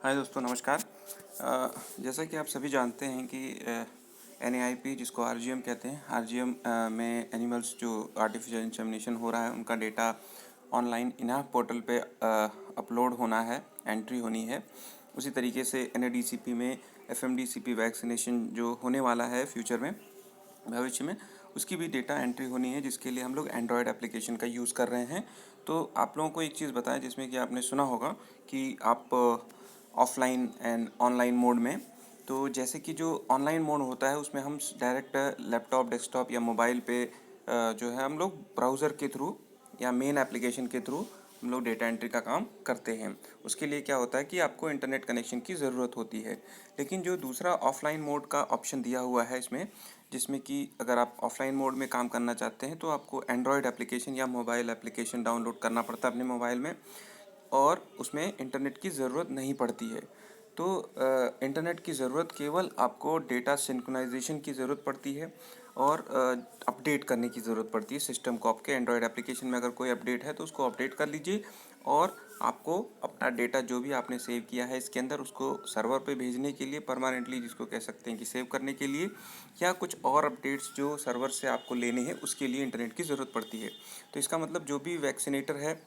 हाय दोस्तों, नमस्कार। जैसा कि आप सभी जानते हैं कि NAIP जिसको RGM कहते हैं, RGM में एनिमल्स जो आर्टिफिशियल इंसेमिनेशन हो रहा है उनका डेटा ऑनलाइन इनाफ पोर्टल पे अपलोड होना है, एंट्री होनी है। उसी तरीके से NADCP में FMDCP वैक्सीनेशन जो होने वाला है फ्यूचर में, भविष्य में, उसकी भी डेटा एंट्री होनी है, जिसके लिए हम लोग एंड्रॉयड एप्लीकेशन का यूज़ कर रहे हैं। तो आप लोगों को एक चीज़ बताएं, जिसमें कि आपने सुना होगा कि आप ऑफलाइन एंड ऑनलाइन मोड में, तो जैसे कि जो ऑनलाइन मोड होता है उसमें हम डायरेक्ट लैपटॉप, डेस्कटॉप या मोबाइल पे जो है हम लोग ब्राउज़र के थ्रू या मेन एप्लीकेशन के थ्रू हम लोग डेटा एंट्री का काम करते हैं। उसके लिए क्या होता है कि आपको इंटरनेट कनेक्शन की ज़रूरत होती है। लेकिन जो दूसरा ऑफलाइन मोड का ऑप्शन दिया हुआ है इसमें, जिसमें कि अगर आप ऑफलाइन मोड में काम करना चाहते हैं तो आपको एंड्रॉयड एप्लीकेशन या मोबाइल एप्लीकेशन डाउनलोड करना पड़ता है अपने मोबाइल में, और उसमें इंटरनेट की ज़रूरत नहीं पड़ती है। तो इंटरनेट की ज़रूरत केवल आपको डेटा सिंक्रोनाइजेशन की ज़रूरत पड़ती है और अपडेट करने की ज़रूरत पड़ती है सिस्टम को। आपके एंड्रॉयड एप्लीकेशन में अगर कोई अपडेट है तो उसको अपडेट कर लीजिए, और आपको अपना डेटा जो भी आपने सेव किया है इसके अंदर, उसको सर्वर पे भेजने के लिए परमानेंटली, जिसको कह सकते हैं कि सेव करने के लिए, या कुछ और अपडेट्स जो सर्वर से आपको लेने हैं उसके लिए इंटरनेट की ज़रूरत पड़ती है। तो इसका मतलब जो भी वैक्सीनेटर है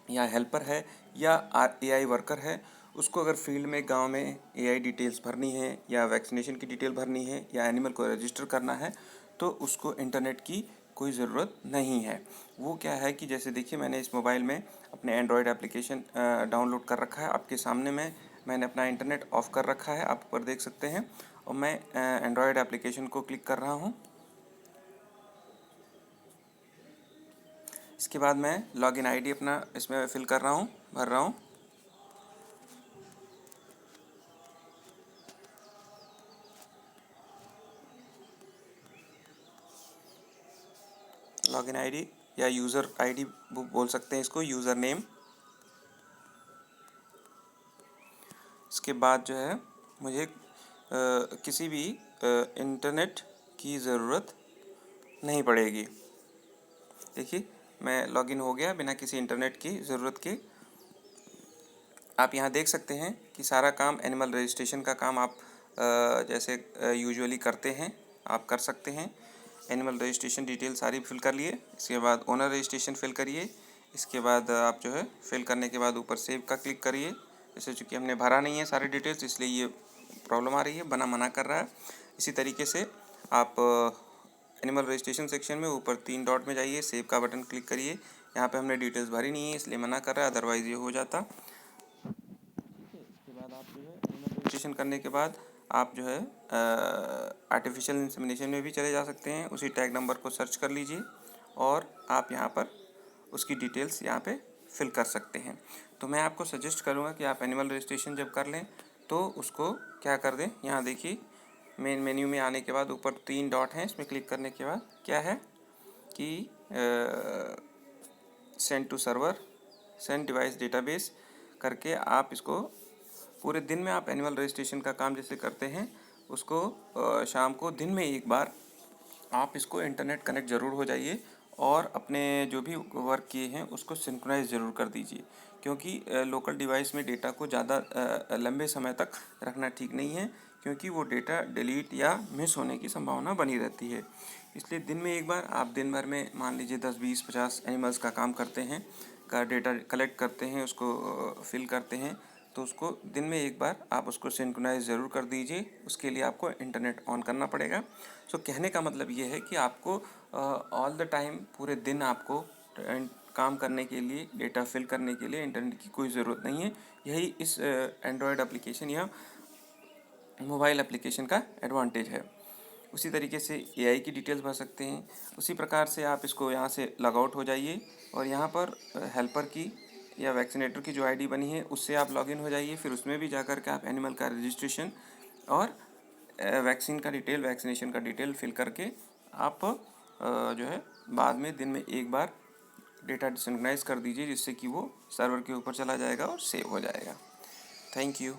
या हेल्पर है या AI वर्कर है, उसको अगर फील्ड में, गांव में AI डिटेल्स भरनी है या वैक्सीनेशन की डिटेल भरनी है या एनिमल को रजिस्टर करना है, तो उसको इंटरनेट की कोई ज़रूरत नहीं है। वो क्या है कि जैसे देखिए, मैंने इस मोबाइल में अपने एंड्रॉयड एप्लीकेशन डाउनलोड कर रखा है। आपके सामने मैंने अपना इंटरनेट ऑफ़ कर रखा है, आप ऊपर देख सकते हैं, और मैं एंड्रॉयड एप्लीकेशन को क्लिक कर रहा हूँ। इसके बाद मैं लॉगिन ID अपना इसमें फिल कर रहा हूँ, भर रहा हूँ। लॉगिन ID या यूज़र ID बोल सकते हैं इसको, यूज़र नेम। इसके बाद जो है मुझे किसी भी इंटरनेट की ज़रूरत नहीं पड़ेगी। देखिए, मैं लॉगिन हो गया बिना किसी इंटरनेट की ज़रूरत के। आप यहाँ देख सकते हैं कि सारा काम, एनिमल रजिस्ट्रेशन का काम आप जैसे यूजुअली करते हैं, आप कर सकते हैं। एनिमल रजिस्ट्रेशन डिटेल सारी फिल कर लिए। इसके बाद ओनर रजिस्ट्रेशन फिल करिए। इसके बाद आप जो है फिल करने के बाद ऊपर सेव का क्लिक करिए। जैसे चूँकि हमने भरा नहीं है सारे डिटेल्स, इसलिए ये प्रॉब्लम आ रही है, बना मना कर रहा है। इसी तरीके से आप एनिमल रजिस्ट्रेशन सेक्शन में ऊपर 3 डॉट में जाइए, सेव का बटन क्लिक करिए। यहाँ पे हमने डिटेल्स भरी नहीं है इसलिए मना कर रहा है, अदरवाइज़ ये हो जाता। इसके बाद आप जो है एनिमल रजिस्ट्रेशन करने के बाद आप जो है आर्टिफिशियल इंसेमिनेशन में भी चले जा सकते हैं। उसी टैग नंबर को सर्च कर लीजिए और आप यहाँ पर उसकी डिटेल्स यहाँ पे फिल कर सकते हैं। तो मैं आपको सजेस्ट करूँगा कि आप एनिमल रजिस्ट्रेशन जब कर लें तो उसको क्या कर दें, यहाँ देखिए मेन मेन्यू में आने के बाद ऊपर 3 डॉट हैं, इसमें क्लिक करने के बाद क्या है कि send to server, send device database करके आप इसको पूरे दिन में, आप एनिमल रजिस्ट्रेशन का काम जैसे करते हैं उसको शाम को दिन में एक बार आप इसको इंटरनेट कनेक्ट ज़रूर हो जाइए और अपने जो भी वर्क किए हैं उसको सिंक्रोनाइज ज़रूर कर दीजिए, क्योंकि लोकल डिवाइस में डेटा को ज़्यादा लंबे समय तक रखना ठीक नहीं है, क्योंकि वो डेटा डिलीट या मिस होने की संभावना बनी रहती है। इसलिए दिन में एक बार आप दिन भर में मान लीजिए 10, 20, 50 एनिमल्स का काम करते हैं, का डेटा कलेक्ट करते हैं, उसको फिल करते हैं, तो उसको दिन में एक बार आप उसको सिंक्रोनाइज ज़रूर कर दीजिए। उसके लिए आपको इंटरनेट ऑन करना पड़ेगा। सो कहने का मतलब ये है कि आपको ऑल द टाइम, पूरे दिन आपको काम करने के लिए, डेटा फिल करने के लिए इंटरनेट की कोई ज़रूरत नहीं है। यही इस एंड्रॉयड एप्लीकेशन या मोबाइल एप्लीकेशन का एडवांटेज है। उसी तरीके से AI की डिटेल्स भर सकते हैं। उसी प्रकार से आप इसको यहाँ से लॉग आउट हो जाइए और यहाँ पर हेल्पर की या वैक्सीनेटर की जो ID बनी है उससे आप लॉगिन हो जाइए। फिर उसमें भी जाकर के आप एनिमल का रजिस्ट्रेशन और वैक्सीन का डिटेल, वैक्सीनेशन का डिटेल फिल करके आप जो है बाद में दिन में एक बार डेटा सिंक्रोनाइज कर दीजिए, जिससे कि वो सर्वर के ऊपर चला जाएगा और सेव हो जाएगा। Thank you.